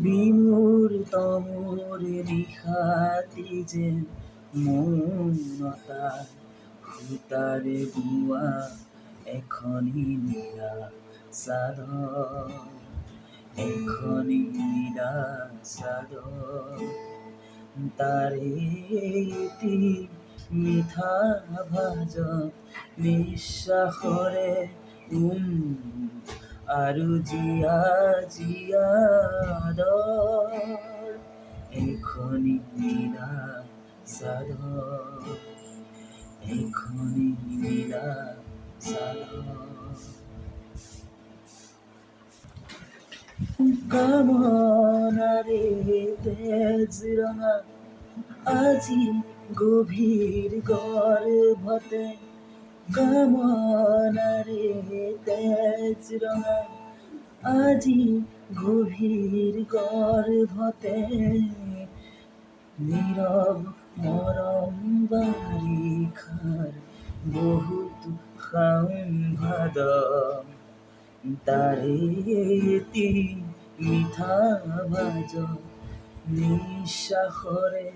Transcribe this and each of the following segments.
বিমূর তমর নিশাতি যেন মৌনতা সূতাৰে বোৱা এখনি নীলা চাদৰ, এখনি নীলা চাদৰ। তাৰে এটি মিঠা ভাজত নিশ্বাসৰে আৰু জীয়া জীয়া আদৰ, এখনি নীলা চাদৰ, এখনি নীলা চাদৰ। কামনাৰে তেজ ৰঙা আজি গভীৰ গৰ্ভতে, কামনাৰে তেজ ৰঙা আজি গভীৰ গৰ্ভতে। নীৰৱ মৰম বাৰিষাৰ বহুত শাওন ভাদ, তাৰে এটি মিঠা ভাজত নিশ্বাসৰে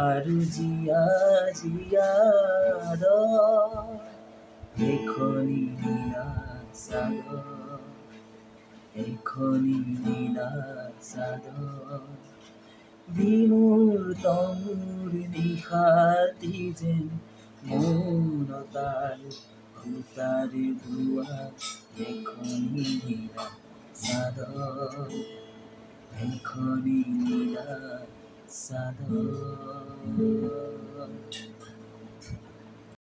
আৰু জীয়া জীয়া আদৰ, এখনি নীলা চাদৰ, এখনি নীলা চাদৰ। বিমূৰ তমোৰ নিশাতি যেন মৌনতাৰ সূতাৰে বোৱা এখনি নীলা চাদৰ, এখনি নীলা চাদৰ।